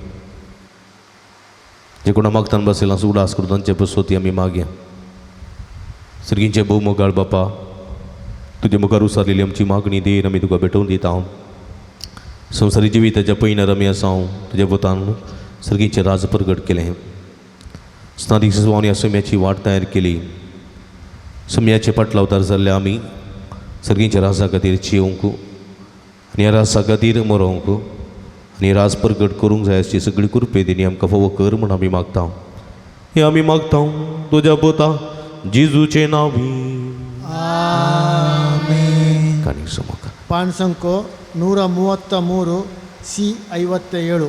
जे कोणा मागताना बसेला उडास करून तांचे बसोती आम्ही मागया. सर्गींचे भोव मोगाळ बापा तुझे मुखार उसारलेली आमची मागणी देन आमी तुका भेटोवन दिता. संवसारी जिविताच्या पयणार आमी आसा तुज्या पोतान सर्गीचे राज प्रगट केलें. स्नादीक सजवान ह्या सुम्याची वाट तयार केली. सुम्याचे पाटलावतार जाल्ले आमी सर्गीच्या राजा खातीर जियोंक आनी ह्या राजा खातीर मरोंक आनी राज प्रगट करूंक जाय अशी सगळी कृपे दिनी आमकां फावो कर म्हण आमी मागता. हे आमी मागता तुज्या पोता जेजूचे नांवी. काणी समका ಪಾನ್ ಸಂಖ್ಯೆ 133 C57.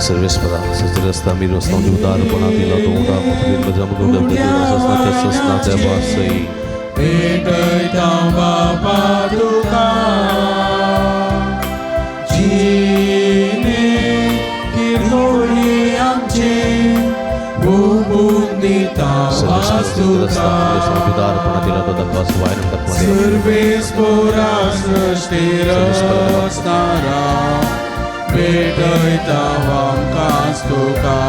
सर्वेस्परा सजरस्ता मी रस्ता उदारपणा दिला तो उडा सस्नाच्या वासई भेटयता बापा तुका जिने किरकोळी आमचे भोगून दिता वास्तुका उदारपणा दिला तो दक्कास वायन सर्वेस्परा सृष्टीर असणारा भेटयता आमकां तुका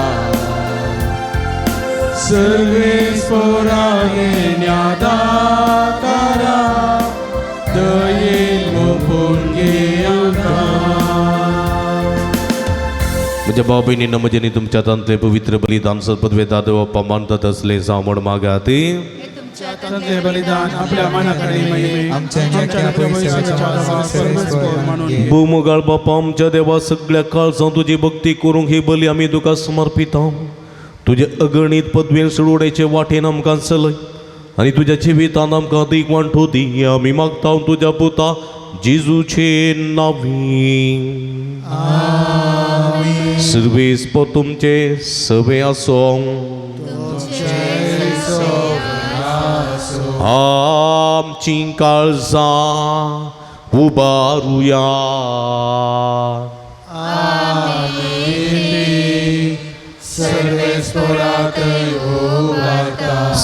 सर्वेस्परा ज्ञादाकारा दयेन मोपून घे आमकां. म्हज्या भाव भयणींना म्हजे न्ही तुमच्या तांतले पवित्र बलिदान सदपदवेदार देवप्पा मानतात असले जावण मागात. तंत्रे बलिदान आपल्या मनाकडे महिमे आमच्या नेट्या पैशाच्या सर्वेस्पर मानून घे. भूमगाळ बापा आमच्या देवा सगळ्या काळजां तुजी भक्ती करूंक ही बली आमी तुका समर्पिता. तुजे अगणित पदवेन सोडवण्याचे वाटेन आमकां चलय आनी तुज्या जिवितान आमकां अदीक वांटो दी आमी मागता तुज्या पुता जेजूचे नांवी. सर्वेस्पर तुमचे सवे आसो. आमची काळजां उबारुया.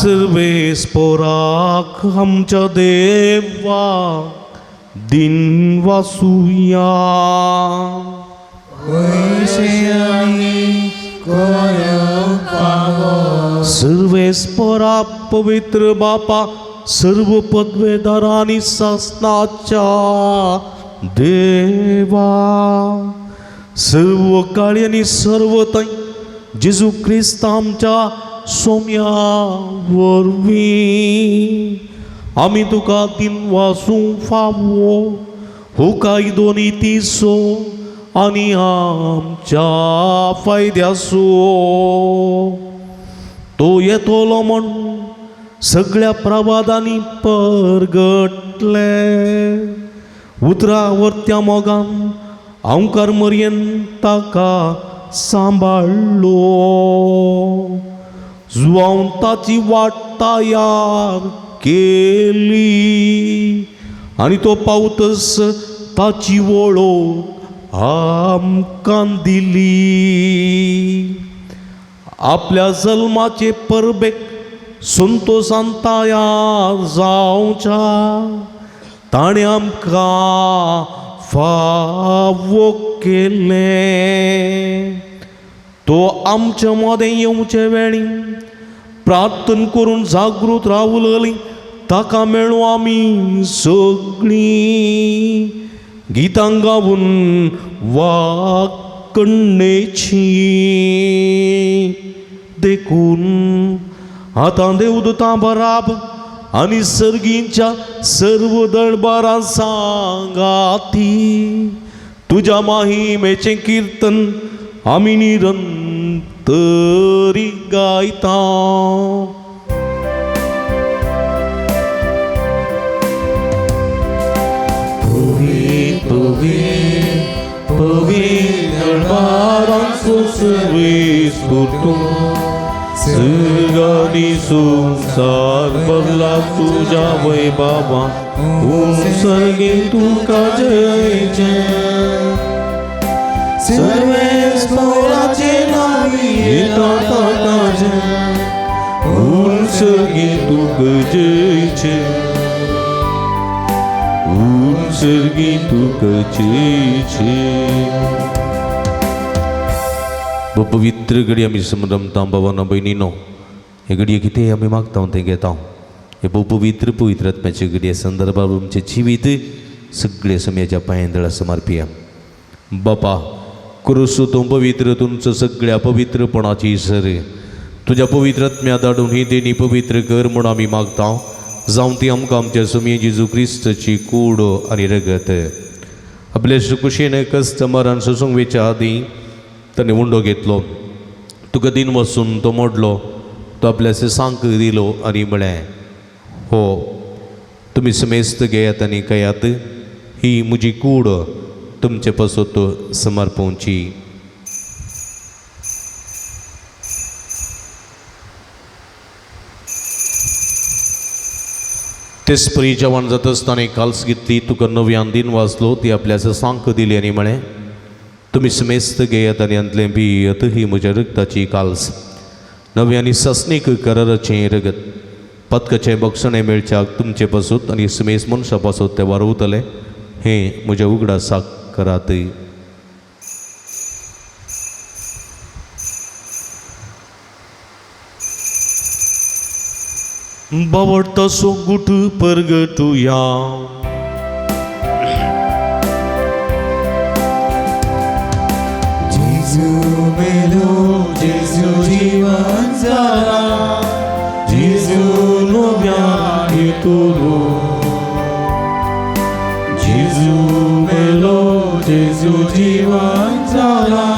सर्वेस्पराक आमच्या देवा दिन वासुया. सर्वेस्परा पवित्र बापा सर्व पदवेदार आणि शासनाच्या देवा सर्व काळी आणि सर्व तै जेजू ख्रिस्त आमच्या सोम्या वरवीं आमी तुका दिन वासूंक फावो होकाय दोनी तिसो आनी आमच्या फायद्याचो. तो येतलो म्हण सगळ्या प्रवादांनी परगटले. उतरावरत्या मोगान आमकार मरयेन ताका सांबाळलो. जुवांताची वाट तयार केली आनी तो पावतस ताची वळख आमकां दिली. आपल्या जल्माचे परबेक संतोषान तयार जावच्या ताणें आमकां फावो केलें. तो आमच्या मोदें येवचे वेळी प्रार्थना करून जागृत रावलेली ताका मेळू आमी सगळीं गितां गावून वागतली. कन्नेची देखून आता देवदूतां बराब आणि सर्गींच्या सर्व दरबारां सांगाती तुझ्या महिमेचे कीर्तन आम्ही निरंतरी गायता. दरबारांचो सर्वेस तू सर्गानी संसार भरला तुझ्या वैभवा सर्गे तुका जय जय. सर्वेश्वराचे नावी येतात ताजे सर्गे तुक जय जय सर्गी तुक जय जय. पवित्र घडी आम्ही समरमता भावांनो बहिणीनो हे घडये कितें आमी मागता तें घेता. हे पवित्र पवित्र आत्म्याचे घडये संदर्भात आमचे जिवीत सगळे समयाच्या पांयदळा समर्पिया. बापा करुसो तूं पवित्र तुमचं सगळ्या पवित्रपणाची सर तुझ्या पवित्र आत्म्या धाडून ही देणी पवित्र कर म्हूण आमी मागता. जावं ती आमकां आमच्या समये जेजू क्रिस्ताची कूड आनी रगत आपल्या सुकुशेन कस्टमरान सोसूंक वेच्या आदीं ताणें उंडो घेतलो तुका दिन वचून तो मोडलो तो आपल्या सांक दिलो आनी म्हळें हो तुमी समेस्त घेयात आनी कयात ही म्हजी कूड तुमचे पासत समर्पोवची. तेच परी जेवण जाता आसतना काल्स घेतली तुका नव्यान दिन वाचलो ती आपल्या सांक दिली आनी म्हळें तुमी समेस्त घेयात आनी अंतलें पियत ही म्हज्या रगताची काल्स नव्यांनी सस्नीक कराराचें रगत पदकाचें बक्षणें मेळच्याक तुमचे पासूत आनी समेस्त मनशा पासूत तें वारवतलें हें म्हज्या उगडासाक करात. बावडता सो गुट परगटुया जेजू मेलो जेजू जीवन जाला जेजू नव्यान येतलो जेजू मेलो जेजू जीवन जाला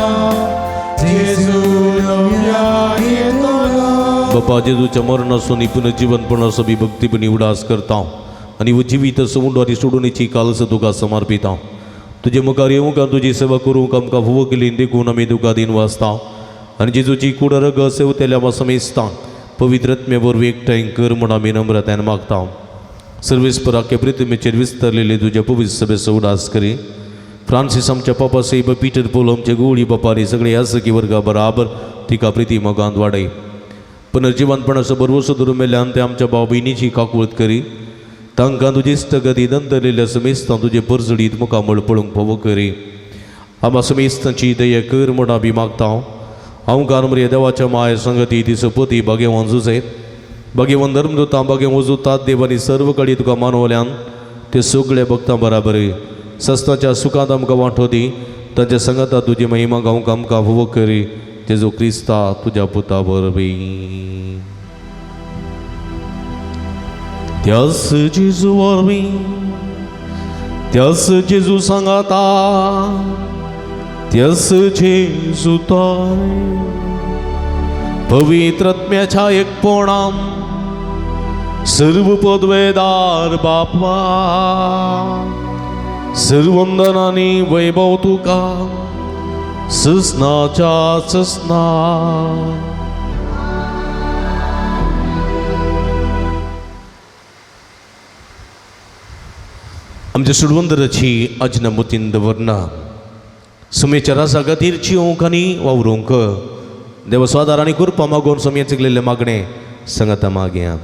जेजू नव्यान येतलो. बापा जेजूच्या मरणासून पुनर्जीवनपणाचो बी भक्तीपणी उडास करता आनी जिवीत समुंड आनी सोडुणेची काल्स तुका समर्पिता. तुजे मुखार येवंक तुजी सेवा करूंक आमकां फुवो केली देखून आमी तुका दिन वाचता आनी जेजूची कूड रग सेवतेल्या समेस्तां पवित्र आत्म्या बरोबर एकठांय कर म्हूण आमी नम्रतायेन मागता. सर्वेस्पराके प्रितमेचेर विस्तारलेले तुज्या पवित्र सभेचो उडास करी. फ्रांसीस आमच्या पापा सेब पिटर पोल आमचे गोळी बापारी सगळे यासकी वर्गा बराबर तिका प्रिती मोगांत वाडय. पुनर्जीवनपणाचो बरवसो धरून मेल्यान ते आमच्या भाव भयणीची काकूळट करी. तांकां तुजे इश्टगती दंतलेल्या समेस्तां तुजे परजडीत मुखामळ पळोवंक फोव करी. आम्हा समेस्तांची दया कर म्हूण आमी मागता. हांव कारमरी देवाच्या माय संगती दिसपती भगवान जुजे भगवान धर्मदूतां भगवान वजुतात देवानी सर्व कडेन तुका मानवल्यान ते सगळे भक्तां बराबर सस्ताच्या सुखांत आमकां वांटो दी. तांच्या संगता तुजी महिमा गावंक आमकां फोव करी. जेजू क्रिस्ता तुज्या पुता वरवीं त्यास जेजू वरवीं त्यास जेजू सांगाता त्यास जेजू ताय पवित्र आत्म्याच्या एकपणान सर्व पदवेदार बापा सर्वंदनांनी वैभव तुका ससनाच्या ससना. आमच्या सुडवंदराची अजनमुतीन दवरना सुमेच्या रासा खातीर चिवंक आनी वावरूंक देवा स्वादार आनी कृपा मागून सुमये चिकलेले मागणे सांगाता मागया.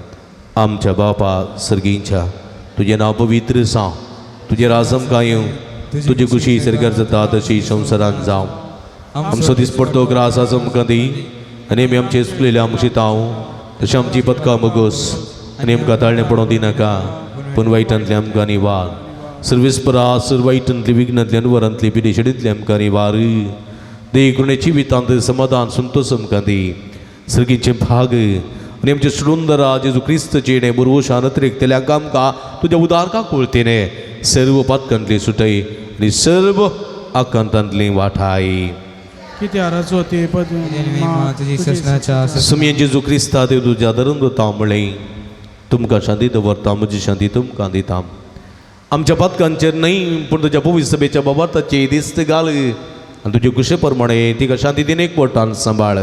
आमच्या बापा सर्गींच्या तुजें नांव पवित्र जावं तुजें राज आमकां येवं तुजी खुशी सरकार जाता तशी संवसारान जावं. आमचो दिसपडतो ग्रास आज आमकां दी आनी आमी आमचे चुकलेले आमचिताव तशें आमची पदकां मगोस आनी आमकां ताळणें पडोवं दिनाका पूण वायटांतले आमकां निवार सर्वेस्परा सर वायटांतली विघ्नांतल्यान वरांतली पिडेशडींतली आमकां निवार. देवकृणेची वितांत समाधान संतोषम कांदी सर्गीचे भाग आणि आमचे सुंदरा जेजू ख्रिस्तचे ने बरोबर शानत्रेक तेल्या आमकां तुझ्या उदारका कोळतेने सर्व पातकांतली सुटय आणि सर्व आकांतांतली वाठाय किती आराचो ते तुझी ससनाच्या सुमये जेजू ख्रिस्ता देव तुझ्या धरून दता म्हळे तुमकां शांती दवरता म्हजी शांती तुमकां दिता आमच्या पातकांचेर न्हय पूण तुज्या पवित्र सभेच्या बाबाताचे दिस्त घाल आनी तुजे कुशे प्रमाणे तिका शांती दिन एकवटान सांबाळ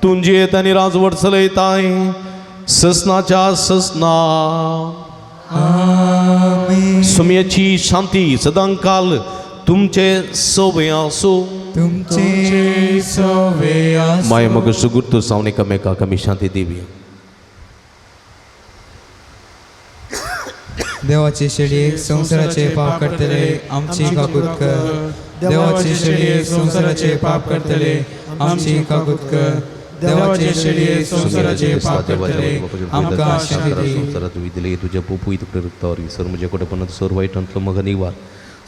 तुंजी येत आनी राजवट चलयताय ससनाच्या ससना सुमयेची शांती सदांकाल तुमचे सोबे आसो तुमचे सवे आसो. माय मग सुगुर्त सावन एकामेकाक आमी शांती दिवया. देवाची शेळी संसाराचे पाप करतले आमची काकूत कर. देवाची शेळी संसाराचे पाप करतले आमची काकूत कर. देवाची शेळी संसाराचे पाप करतले आमकां शांती दी. संसारात विदिले तुझ्या पोपुईत रक्तावर विसर म्हजे कोटेपणात सर वाईटांतलो म्हाका निवार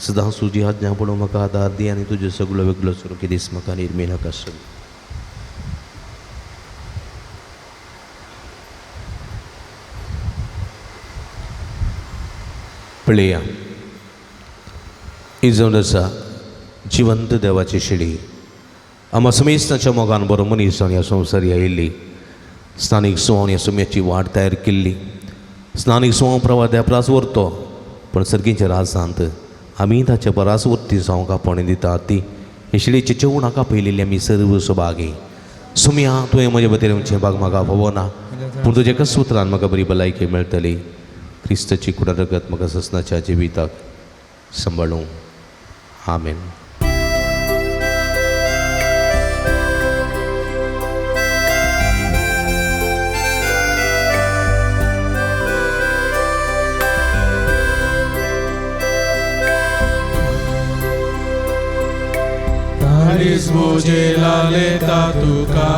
सदां सुजी आज्ञा पडो म्हाका आदार दी आनी तुजो सगळो वेगळो सुरकी दीस म्हाका निर्मेल आकाश. पळया ही जावन आसा जिवंत देवाची शेळी आमा समेस्ताच्या मोगान बरो मनीस ह्या संवसारी आयिल्ली स्थानीक सुवान ह्या सुम्याची वाट तयार केल्ली. स्थानीक सुवां प्रवाह देपरास व्हरतो पण सर्गीच्या रासांत आमी ताच्या परास वर्ती जावंक आपणे दिता ती हे शेळयेचे जेवणाका पयलेली आमी सर्व सुभागी. सुम्या तुवें म्हजे बतेरचे भाग म्हाका फोवो ना पूण तुज्या एकाच सुत्रान म्हाका बरी भलायकी मेळटली. क्रिस्ताची कुडारगत म्हाका ससनाच्या जिविताक सांबाळूं. आमेन. मुझे लालेता तुका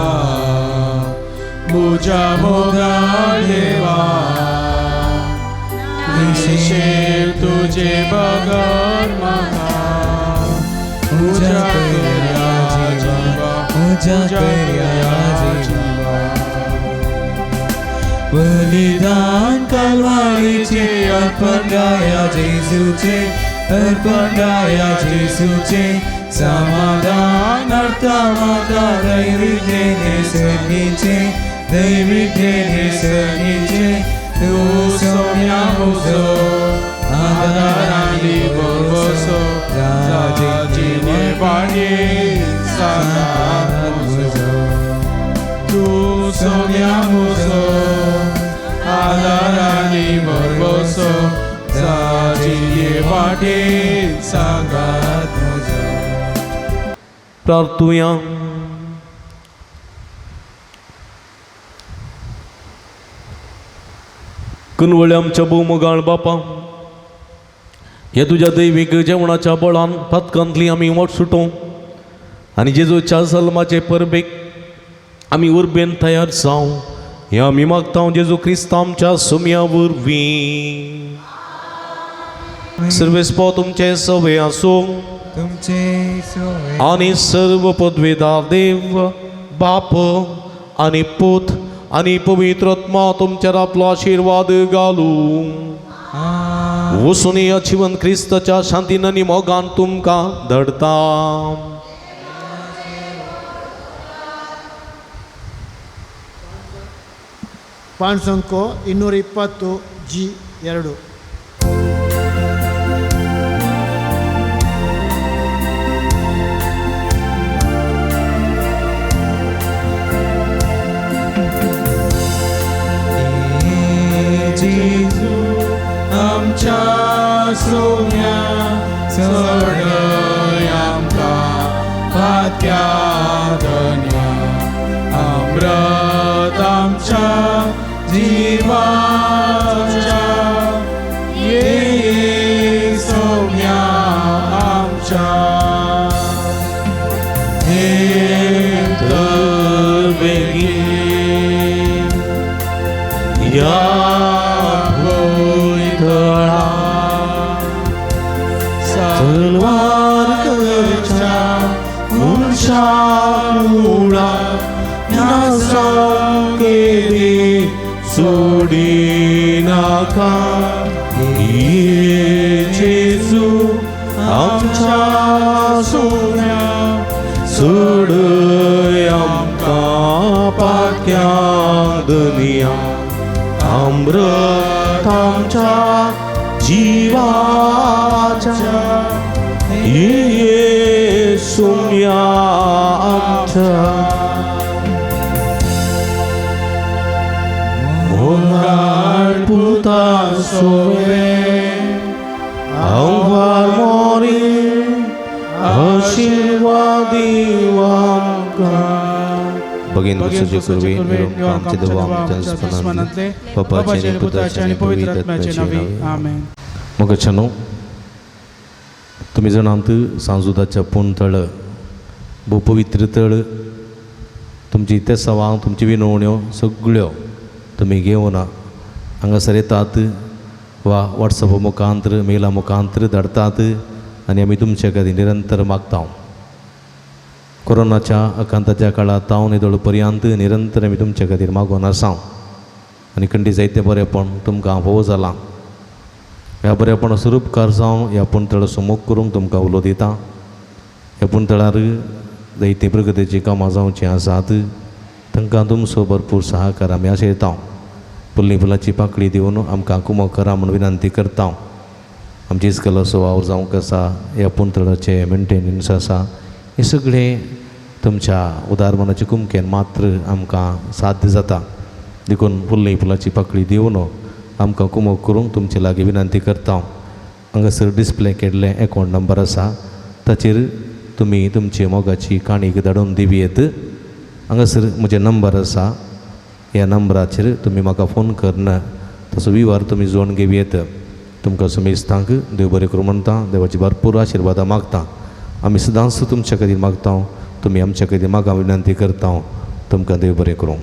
मुझा मोगाळ देवा निशेर तुझे बगर म्हाका मुझा जिवा बलिदान कालवारीचे अर्पण गाया जेजूचे अर्पण गाया जेजूचे समाधान अर्थामाता दैविक निसर्गीचे दैविक निसर्गीचे तू सोम्या मुजो आदारांनी बरोसो जाजी निबाडे सानात मुजो तू सोम्या मुजो आदारांनी बरोसो जाजी निबाडे सांगात मुजो. प्रार्थुया. कनवळे आमच्या भोवमोगाळ बापा ह्या तुज्या दैवीक जेवणाच्या बळान पातकांतली आमी वट सुटों आनी जेजूच्या सल्माचे परबेक आमी उर्बेन तयार जावं हें आमी मागता जेजू क्रिस्त आमच्या सुम्या वरवीं. सर्वेस्पो तुमचे सवे आसूं आणि सर्व पदवीदार देव बाप आणि पूत आणि पवित्रात्मा तुमच्यावर आपलो आशीर्वाद घालूं. वचून या जीवन क्रिस्ताच्या शांतीन आनी मोगान तुमकां धडता. ಪಾನ್ ಸಂಖ್ಯೆ 220 G2. आमच्या सोम्या चढय आमकां फात्या धन्या अमृत आमच्या जिवाच्या ये सोम्या आमच्या हे तर बेगीन या तलवार करच्या मुर्शा कुळा केली सोडी नाका येशू आमच्या सोन्या सोड आमकां पाक्यां दुनिया अमृत आमच्या जीवाच्या येशूया आमच्या मोगाळ पुता सोवे आमवार मोरी आशीर्वादी बगीन वचूचे कुरवी आमचे देवा आमच्या स्मरणांतले बापाचे आणि पुत्राचे आणि पवित्र आत्म्याचे नावे आमेन. मग छानो तुम्ही जाणांत सांजुदाच्या पूण तळ भोव पवित्र तळ तुमची ते सवां तुमची विनवण्यो सगळ्यो तुम्ही घेवन हांगासर येतात वा वॉट्सअप मुखांतर मेला मुखांतर धाडतात आनी आमी तुमचे खातीर निरंतर मागता. कोरोनाच्या आकांताच्या काळात तावन येदोळ पर्यंत निरंतर आमी तुमचे खातीर मागोन आसा आनी खंडी जायते बरेपण तुमकां फोव जालां. ह्या बरेपणा स्वरूपकार जावन ह्या पुणतळ सुमोग करूंक तुमकां उलो दिता. ह्या पुणतळार जायती प्रगतीची कामां जावचीं आसात तांकां तुमचो भरपूर सहकार आमी आशयता. फुल्ली फुलाची पाकळी दिवन आमकां कुमो करा म्हूण विनंती करता. आमची इस्कल असो वावर जावंक आसा ह्या पुणतळाचे मेंटेनन्स आसा हे सगळें तुमच्या उदारमनाच्या कुमकेन मात्र आमकां साध्य जाता. देखून फुल्ली फुलाची पाकळी दिवन आमकां कुमो करूंक तुमचे लागीं विनंती करता. हांगासर डिस्प्ले केल्ले अकावंट नंबर आसा ताचेर तुमी तुमची मोगाची काणीक धाडून दिवयेत. हांगासर म्हजे नंबर आसा ह्या नंबराचेर तुमी म्हाका फोन करना तसो विवार तुमी जोडून घेवयेत. तुमकां सुमेस्तांक देव बरें करूं म्हणटा. देवाची भरपूर आशिर्वादां मागता. आमी सदांच तुमच्या खातीर मागता. तुमी आमच्या खातीर मागा विनंती करता. तुमकां देव बरें करूं.